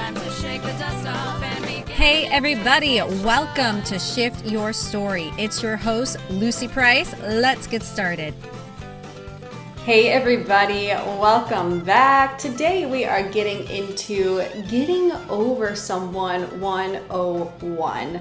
time to shake the dust off and begin. Hey everybody, welcome to Shift Your Story. It's your host, Lucy Price. Let's get started. Hey everybody, welcome back. Today we are getting into Getting Over Someone 101.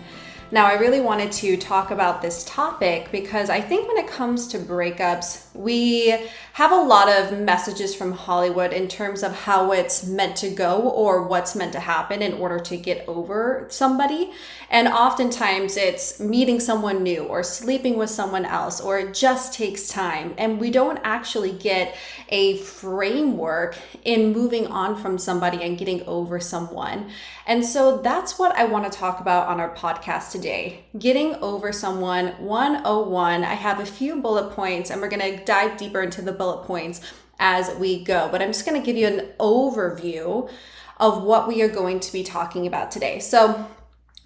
Now, I really wanted to talk about this topic because I think when it comes to breakups, we have a lot of messages from Hollywood in terms of how it's meant to go or what's meant to happen in order to get over somebody. And oftentimes it's meeting someone new or sleeping with someone else, or it just takes time. And we don't actually get a framework in moving on from somebody and getting over someone. And so that's what I want to talk about on our podcast today. Getting Over Someone 101. I have a few bullet points and we're going to dive deeper into the bullet points as we go. But I'm just going to give you an overview of what we are going to be talking about today. So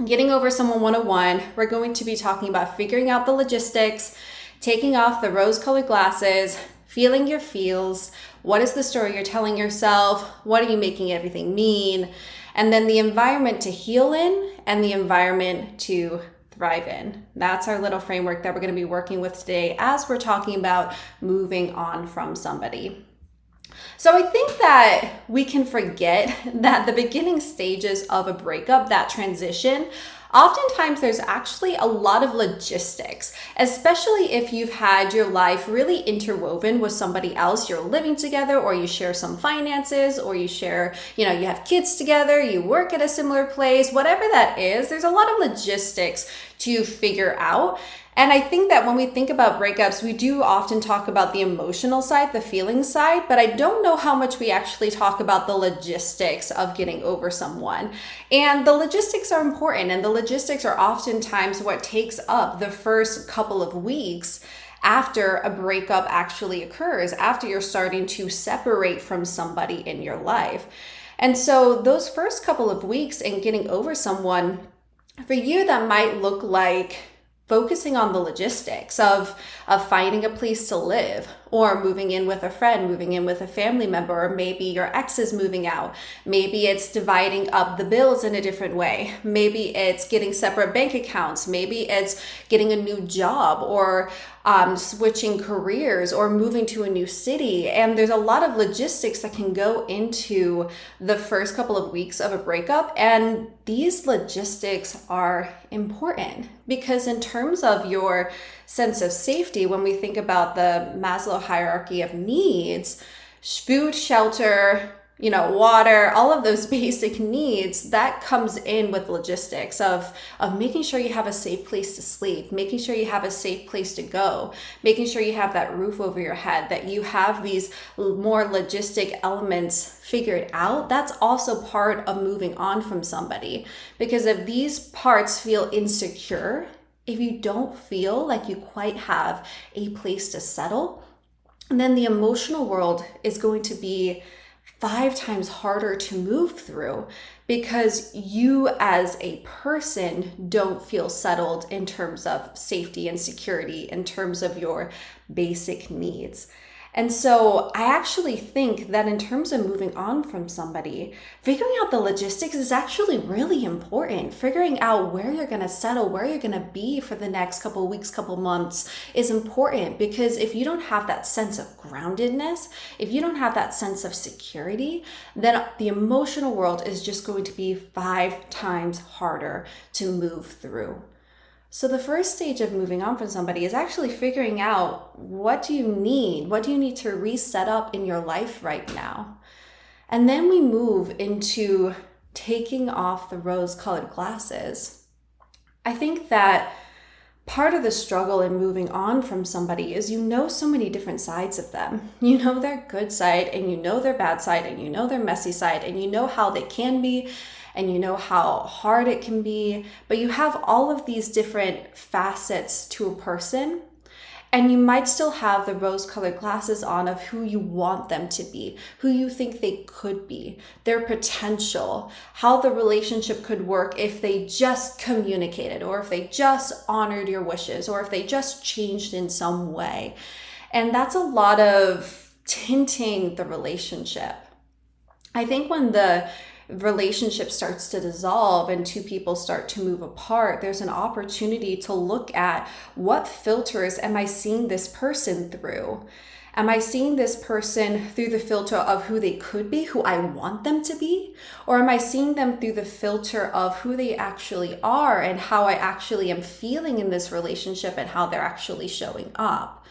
Getting Over Someone 101, we're going to be talking about figuring out the logistics, taking off the rose-colored glasses, feeling your feels, what is the story you're telling yourself, what are you making everything mean, and then the environment to heal in and the environment to thrive in. That's our little framework that we're going to be working with today as we're talking about moving on from somebody. So I think that we can forget that the beginning stages of a breakup, that transition, oftentimes there's actually a lot of logistics, especially if you've had your life really interwoven with somebody else. You're living together, or you share some finances, or you share, you have kids together, you work at a similar place, whatever that is, there's a lot of logistics to figure out. And I think that when we think about breakups, we do often talk about the emotional side, the feeling side, but I don't know how much we actually talk about the logistics of getting over someone. And the logistics are important, and the logistics are oftentimes what takes up the first couple of weeks after a breakup actually occurs, after you're starting to separate from somebody in your life. And so those first couple of weeks in getting over someone, for you, that might look like focusing on the logistics of finding a place to live, or moving in with a friend, moving in with a family member, or maybe your ex is moving out. Maybe it's dividing up the bills in a different way. Maybe it's getting separate bank accounts. Maybe it's getting a new job, or switching careers, or moving to a new city. And there's a lot of logistics that can go into the first couple of weeks of a breakup. And these logistics are important because in terms of your sense of safety, when we think about the Maslow hierarchy of needs, food, shelter, water, all of those basic needs, that comes in with logistics of making sure you have a safe place to sleep, making sure you have a safe place to go, making sure you have that roof over your head, that you have these more logistic elements figured out. That's also part of moving on from somebody. Because if these parts feel insecure, if you don't feel like you quite have a place to settle, then the emotional world is going to be 5 times harder to move through because you as a person don't feel settled in terms of safety and security, in terms of your basic needs. And so I actually think that in terms of moving on from somebody, figuring out the logistics is actually really important. Figuring out where you're going to settle, where you're going to be for the next couple of weeks, couple of months is important, because if you don't have that sense of groundedness, if you don't have that sense of security, then the emotional world is just going to be 5 times harder to move through. So the first stage of moving on from somebody is actually figuring out, what do you need? What do you need to reset up in your life right now? And then we move into taking off the rose-colored glasses. I think that part of the struggle in moving on from somebody is so many different sides of them. You know their good side, and you know their bad side, and you know their messy side, and you know how they can be, and you know how hard it can be, but you have all of these different facets to a person, and you might still have the rose-colored glasses on of who you want them to be, who you think they could be, their potential, how the relationship could work if they just communicated, or if they just honored your wishes, or if they just changed in some way. And that's a lot of tinting the relationship. I think when the relationship starts to dissolve and two people start to move apart, there's an opportunity to look at what filters am I seeing this person through? Am I seeing this person through the filter of who they could be, who I want them to be? Or am I seeing them through the filter of who they actually are and how I actually am feeling in this relationship and how they're actually showing up?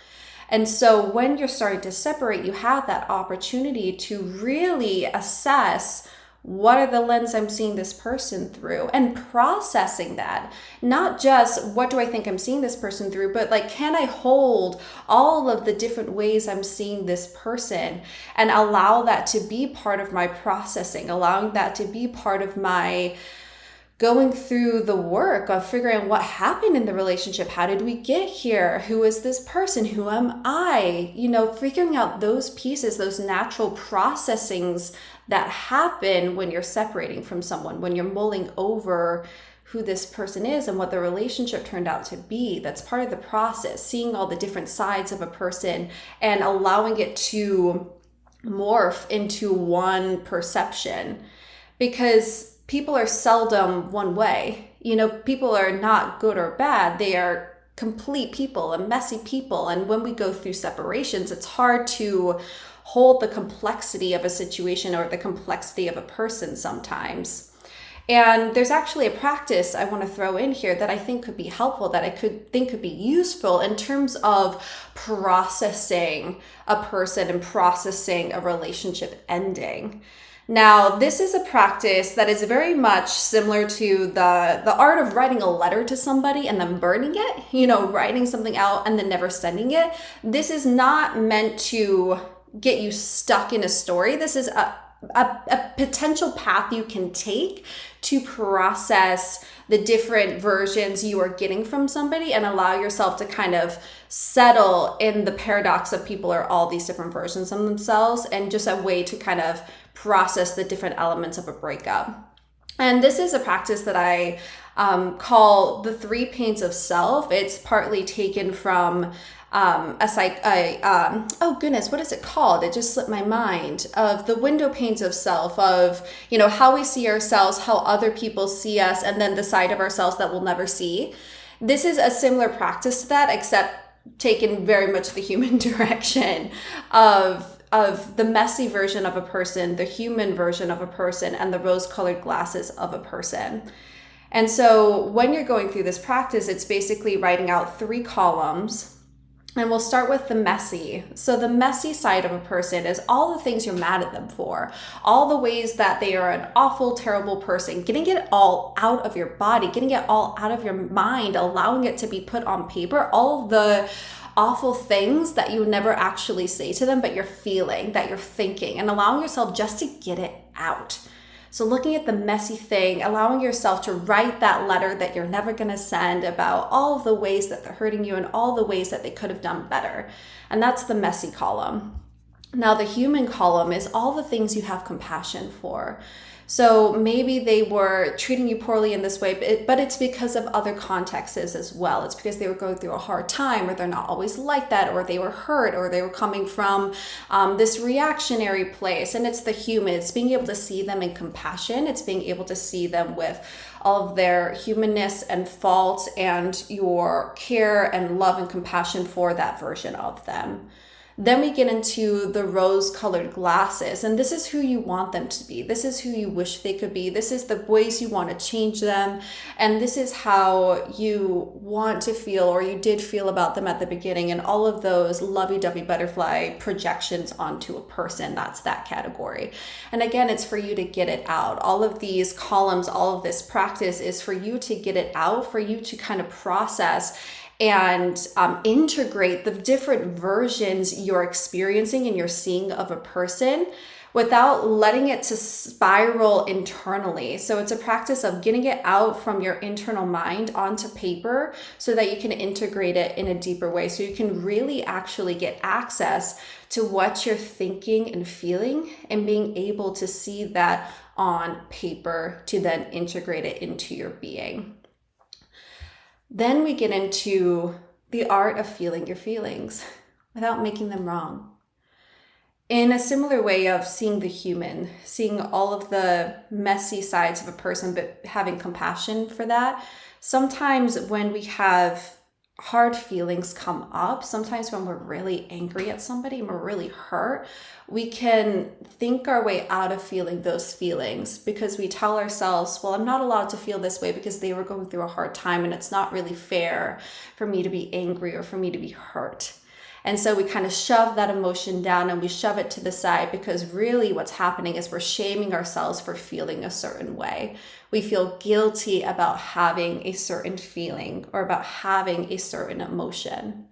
And so when you're starting to separate, you have that opportunity to really assess, what are the lens I'm seeing this person through, and processing that. Not just what do I think I'm seeing this person through, but like, can I hold all of the different ways I'm seeing this person and allow that to be part of my processing, allowing that to be part of my going through the work of figuring out what happened in the relationship. How did we get here? Who is this person? Who am I? Figuring out those pieces, those natural processings that happen when you're separating from someone, when you're mulling over who this person is and what the relationship turned out to be. That's part of the process, seeing all the different sides of a person and allowing it to morph into one perception. Because people are seldom one way. People are not good or bad. They are complete people and messy people. And when we go through separations, it's hard to hold the complexity of a situation or the complexity of a person sometimes. And there's actually a practice I want to throw in here that I think could be helpful, that I think could be useful in terms of processing a person and processing a relationship ending. Now, this is a practice that is very much similar to the art of writing a letter to somebody and then burning it, writing something out and then never sending it. This is not meant to get you stuck in a story. This is a potential path you can take to process the different versions you are getting from somebody and allow yourself to kind of settle in the paradox of people are all these different versions of themselves, and just a way to kind of process the different elements of a breakup. And this is a practice that I call the 3 pains of self. It's partly taken from oh goodness, what is it called? It just slipped my mind. Of the window panes of self, of, how we see ourselves, how other people see us, and then the side of ourselves that we'll never see. This is a similar practice to that, except taken very much the human direction of the messy version of a person, the human version of a person, and the rose-colored glasses of a person. And so when you're going through this practice, it's basically writing out 3 columns. And we'll start with the messy. So the messy side of a person is all the things you're mad at them for, all the ways that they are an awful, terrible person, getting it all out of your body, getting it all out of your mind, allowing it to be put on paper, all the awful things that you would never actually say to them, but you're feeling, that you're thinking, and allowing yourself just to get it out. So looking at the messy thing, allowing yourself to write that letter that you're never going to send about all of the ways that they're hurting you and all the ways that they could have done better. And that's the messy column. Now the human column is all the things you have compassion for. So maybe they were treating you poorly in this way, but it's because of other contexts as well. It's because they were going through a hard time, or they're not always like that, or they were hurt, or they were coming from this reactionary place. And it's the human. It's being able to see them in compassion. It's being able to see them with all of their humanness and faults, and your care and love and compassion for that version of them. Then we get into the rose-colored glasses, and this is who you want them to be. This is who you wish they could be. This is the ways you want to change them, and this is how you want to feel, or you did feel about them at the beginning, and all of those lovey-dovey butterfly projections onto a person. That's that category. And again, it's for you to get it out. All of these columns, all of this practice is for you to get it out, for you to kind of process and integrate the different versions you're experiencing and you're seeing of a person without letting it to spiral internally. So it's a practice of getting it out from your internal mind onto paper so that you can integrate it in a deeper way. So you can really actually get access to what you're thinking and feeling, and being able to see that on paper to then integrate it into your being. Then we get into the art of feeling your feelings without making them wrong. in a similar way of seeing the human, seeing all of the messy sides of a person, but having compassion for that. Sometimes when we have hard feelings come up, sometimes when we're really angry at somebody and we're really hurt, we can think our way out of feeling those feelings because we tell ourselves, well, I'm not allowed to feel this way because they were going through a hard time and it's not really fair for me to be angry or for me to be hurt. And so we kind of shove that emotion down and we shove it to the side because really what's happening is we're shaming ourselves for feeling a certain way. We feel guilty about having a certain feeling or about having a certain emotion.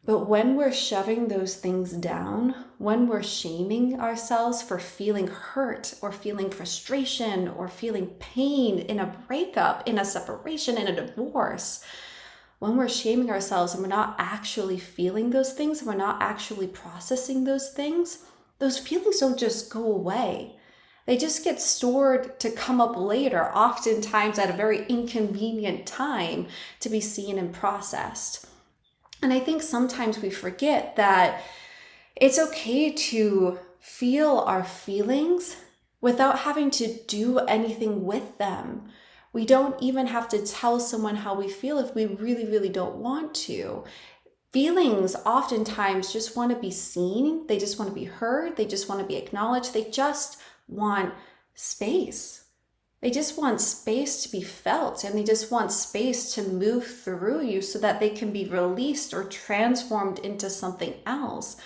But when we're shoving those things down, when we're shaming ourselves for feeling hurt or feeling frustration or feeling pain in a breakup, in a separation, in a divorce, when we're shaming ourselves and we're not actually feeling those things, we're not actually processing those things, those feelings don't just go away. They just get stored to come up later, oftentimes at a very inconvenient time to be seen and processed. And I think sometimes we forget that it's okay to feel our feelings without having to do anything with them. We don't even have to tell someone how we feel if we really, really don't want to. Feelings oftentimes just want to be seen. They just want to be heard. They just want to be acknowledged. They just want space. They just want space to be felt, and they just want space to move through you so that they can be released or transformed into something else.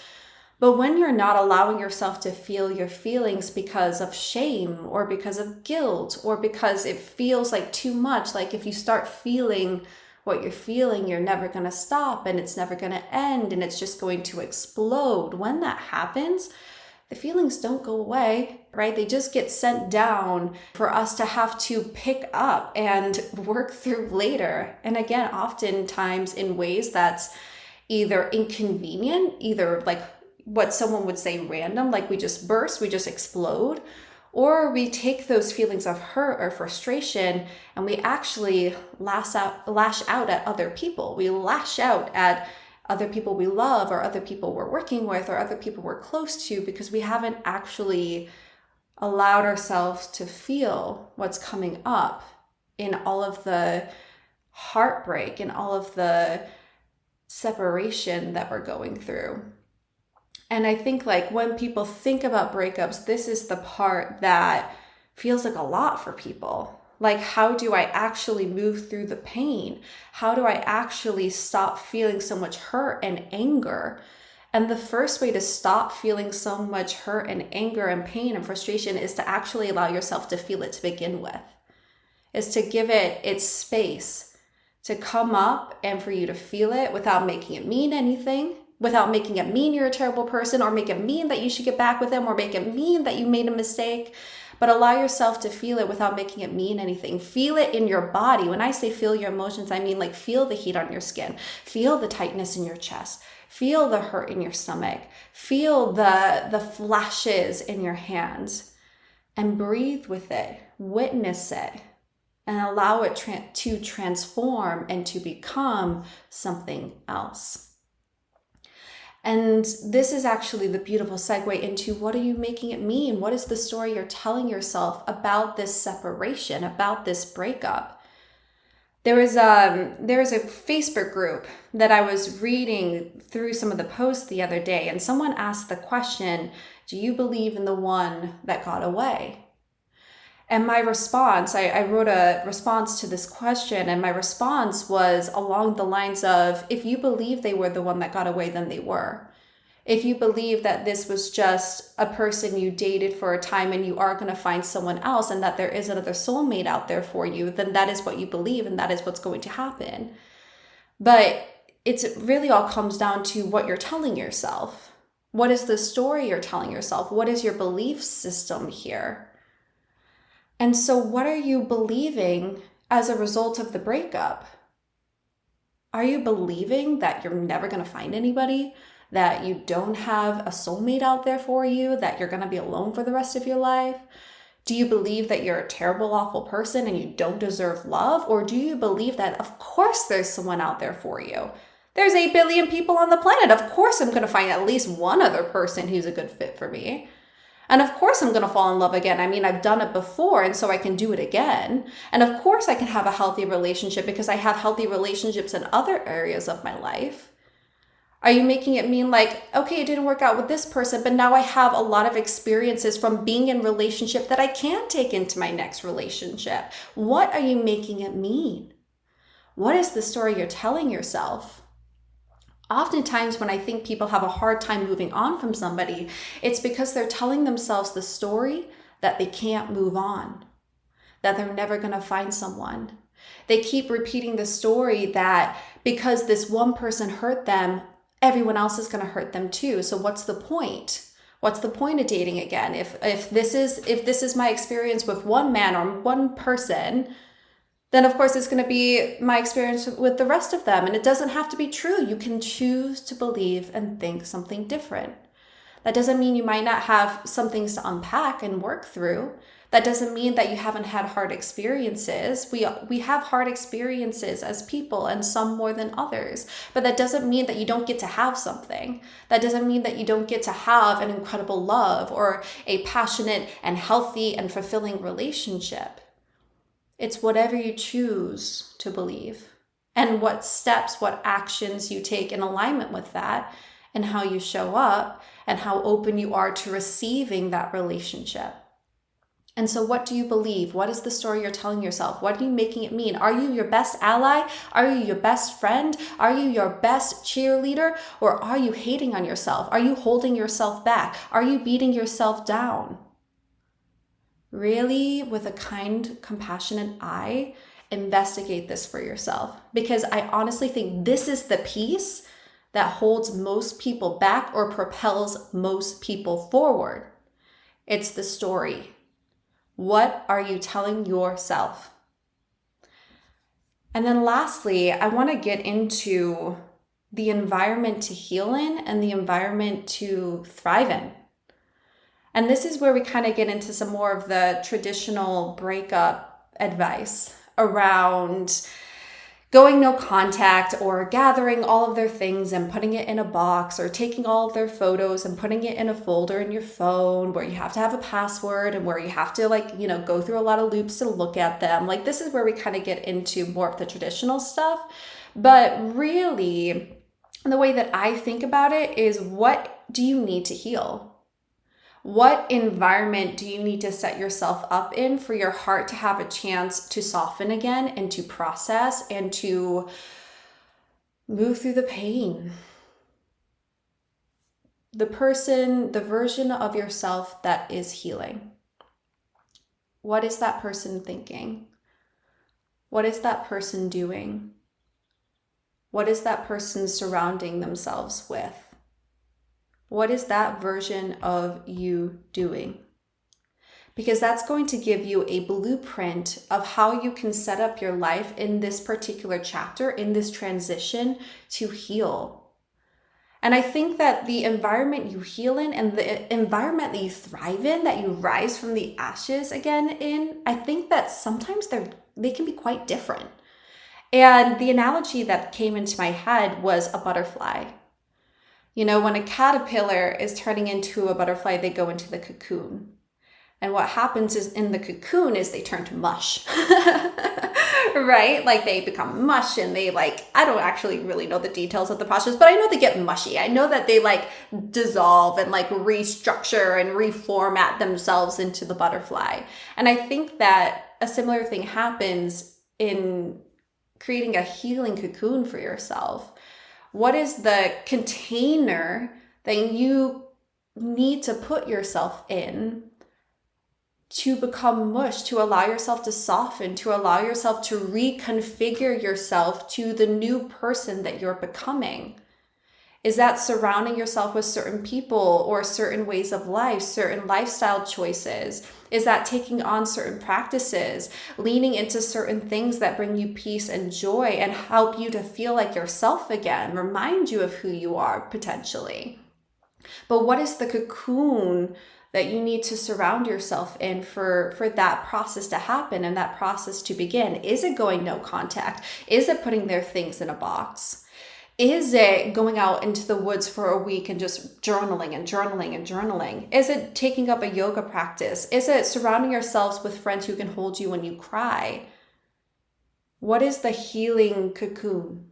But when you're not allowing yourself to feel your feelings because of shame or because of guilt or because it feels like too much, like if you start feeling what you're feeling, you're never going to stop and it's never going to end and it's just going to explode. When that happens, the feelings don't go away, right? They just get sent down for us to have to pick up and work through later. And again, oftentimes in ways that's either inconvenient, either like what someone would say random, like we just burst, we just explode, or we take those feelings of hurt or frustration and we actually lash out at other people. We lash out at other people we love or other people we're working with or other people we're close to because we haven't actually allowed ourselves to feel what's coming up in all of the heartbreak and all of the separation that we're going through. And I think like when people think about breakups, this is the part that feels like a lot for people. Like, how do I actually move through the pain? How do I actually stop feeling so much hurt and anger? And the first way to stop feeling so much hurt and anger and pain and frustration is to actually allow yourself to feel it to begin with. Is to give it its space to come up and for you to feel it without making it mean anything. Without making it mean you're a terrible person or make it mean that you should get back with them or make it mean that you made a mistake, but allow yourself to feel it without making it mean anything. Feel it in your body. When I say feel your emotions, I mean like feel the heat on your skin, feel the tightness in your chest, feel the hurt in your stomach, feel the flashes in your hands and breathe with it, witness it, and allow it to transform and to become something else. And this is actually the beautiful segue into what are you making it mean? What is the story you're telling yourself about this separation, about this breakup? There was a Facebook group that I was reading through some of the posts the other day, and someone asked the question, do you believe in the one that got away? And my response, I wrote a response to this question, and my response was along the lines of, if you believe they were the one that got away, then they were. If you believe that this was just a person you dated for a time and you are going to find someone else and that there is another soulmate out there for you, then that is what you believe and that is what's going to happen. But it's really all comes down to what you're telling yourself. What is the story you're telling yourself? What is your belief system here? And so what are you believing as a result of the breakup? Are you believing that you're never going to find anybody, that you don't have a soulmate out there for you, that you're going to be alone for the rest of your life? Do you believe that you're a terrible, awful person and you don't deserve love? Or do you believe that, of course, there's someone out there for you, There's 8 billion people on the planet. Of course, I'm going to find at least one other person who's a good fit for me. And of course, I'm going to fall in love again. I mean, I've done it before, and so I can do it again. And of course, I can have a healthy relationship because I have healthy relationships in other areas of my life. Are you making it mean like, okay, it didn't work out with this person, but now I have a lot of experiences from being in relationship that I can take into my next relationship? What are you making it mean? What is the story you're telling yourself? Oftentimes when I think people have a hard time moving on from somebody, it's because they're telling themselves the story that they can't move on, that they're never going to find someone. They keep repeating the story that because this one person hurt them, everyone else is going to hurt them too. So what's the point? What's the point of dating again? If this is my experience with one man or one person, then of course it's going to be my experience with the rest of them. And it doesn't have to be true. You can choose to believe and think something different. That doesn't mean you might not have some things to unpack and work through. That doesn't mean that you haven't had hard experiences. We have hard experiences as people, and some more than others. But that doesn't mean that you don't get to have something. That doesn't mean that you don't get to have an incredible love or a passionate and healthy and fulfilling relationship. It's whatever you choose to believe and what steps, what actions you take in alignment with that, and how you show up and how open you are to receiving that relationship. And so what do you believe? What is the story you're telling yourself? What are you making it mean? Are you your best ally? Are you your best friend? Are you your best cheerleader? Or are you hating on yourself? Are you holding yourself back? Are you beating yourself down? Really, with a kind, compassionate eye, investigate this for yourself. Because I honestly think this is the piece that holds most people back or propels most people forward. It's the story. What are you telling yourself? And then lastly, I want to get into the environment to heal in and the environment to thrive in. And this is where we kind of get into some more of the traditional breakup advice around going no contact or gathering all of their things and putting it in a box, or taking all of their photos and putting it in a folder in your phone where you have to have a password and where you have to go through a lot of loops to look at them. Like, this is where we kind of get into more of the traditional stuff. But really, the way that I think about it is, what do you need to heal? What environment do you need to set yourself up in for your heart to have a chance to soften again and to process and to move through the pain? The version of yourself that is healing. What is that person thinking? What is that person doing? What is that person surrounding themselves with? What is that version of you doing? Because that's going to give you a blueprint of how you can set up your life in this particular chapter, in this transition to heal. And I think that the environment you heal in and the environment that you thrive in, that you rise from the ashes again in, I think that sometimes they can be quite different. And the analogy that came into my head was a butterfly. You know, when a caterpillar is turning into a butterfly, they go into the cocoon. And what happens is in the cocoon is they turn to mush, right? Like, they become mush and they I don't actually really know the details of the process, but I know they get mushy. I know that they dissolve and restructure and reformat themselves into the butterfly. And I think that a similar thing happens in creating a healing cocoon for yourself. What is the container that you need to put yourself in to become mush, to allow yourself to soften, to allow yourself to reconfigure yourself to the new person that you're becoming? Is that surrounding yourself with certain people or certain ways of life, certain lifestyle choices? Is that taking on certain practices, leaning into certain things that bring you peace and joy and help you to feel like yourself again, remind you of who you are potentially? But what is the cocoon that you need to surround yourself in for that process to happen and that process to begin? Is it going no contact? Is it putting their things in a box? Is it going out into the woods for a week and just journaling and journaling and journaling? Is it taking up a yoga practice? Is it surrounding yourselves with friends who can hold you when you cry? What is the healing cocoon?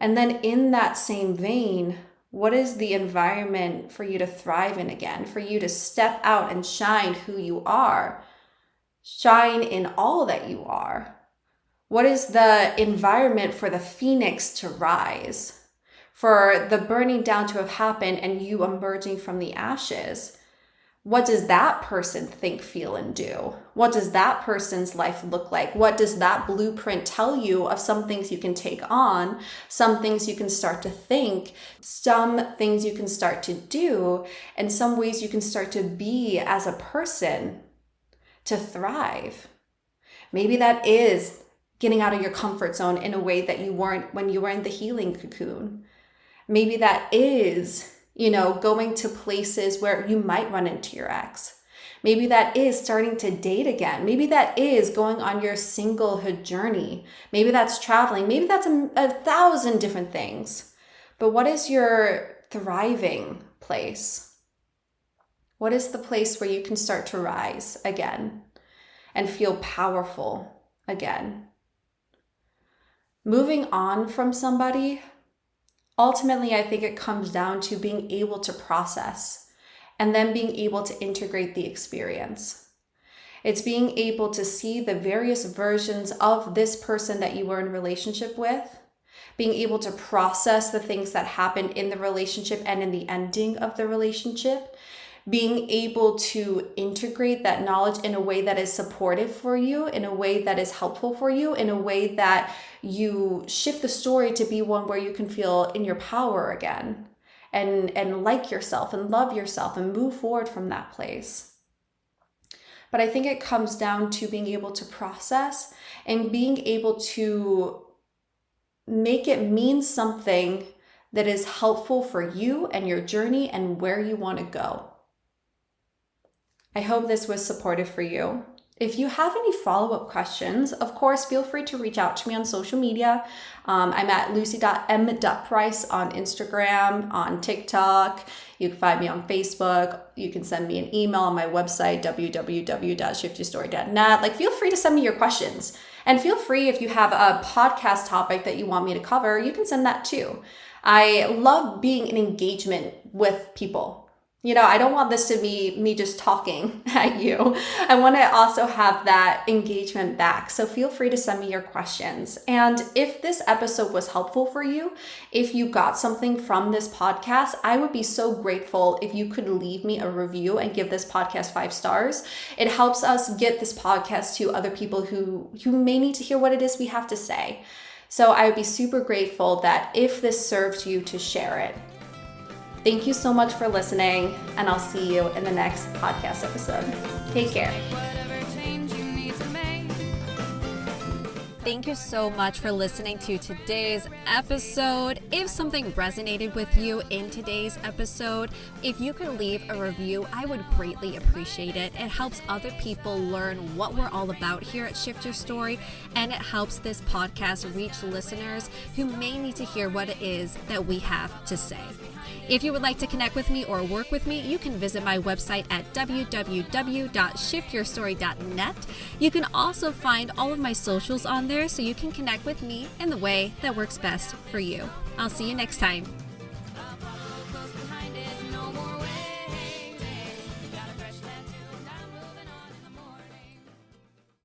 And then in that same vein, what is the environment for you to thrive in again, for you to step out and shine who you are, shine in all that you are? What is the environment for the phoenix to rise, for the burning down to have happened and you emerging from the ashes? What does that person think, feel, and do? What does that person's life look like? What does that blueprint tell you of some things you can take on, some things you can start to think, some things you can start to do, and some ways you can start to be as a person to thrive? Maybe that is getting out of your comfort zone in a way that you weren't when you were in the healing cocoon. Maybe that is, going to places where you might run into your ex. Maybe that is starting to date again. Maybe that is going on your singlehood journey. Maybe that's traveling. Maybe that's a 1,000 different things. But what is your thriving place? What is the place where you can start to rise again and feel powerful again? Moving on from somebody, ultimately, I think it comes down to being able to process and then being able to integrate the experience. It's being able to see the various versions of this person that you were in relationship with, being able to process the things that happened in the relationship and in the ending of the relationship, being able to integrate that knowledge in a way that is supportive for you, in a way that is helpful for you, in a way that you shift the story to be one where you can feel in your power again and like yourself and love yourself and move forward from that place. But I think it comes down to being able to process and being able to make it mean something that is helpful for you and your journey and where you want to go. I hope this was supportive for you. If you have any follow-up questions, of course, feel free to reach out to me on social media. I'm at lucy.m.price on Instagram, on TikTok. You can find me on Facebook. You can send me an email on my website, www.shiftyourstory.net. Feel free to send me your questions. And feel free, if you have a podcast topic that you want me to cover, you can send that too. I love being in engagement with people. I don't want this to be me just talking at you. I want to also have that engagement back. So feel free to send me your questions. And if this episode was helpful for you, if you got something from this podcast, I would be so grateful if you could leave me a review and give this podcast 5 stars. It helps us get this podcast to other people who may need to hear what it is we have to say. So I would be super grateful that if this serves you, to share it. Thank you so much for listening, and I'll see you in the next podcast episode. Take care. Thank you so much for listening to today's episode. If something resonated with you in today's episode, if you could leave a review, I would greatly appreciate it. It helps other people learn what we're all about here at Shift Your Story, and it helps this podcast reach listeners who may need to hear what it is that we have to say. If you would like to connect with me or work with me, you can visit my website at www.shiftyourstory.net. You can also find all of my socials on there so you can connect with me in the way that works best for you. I'll see you next time.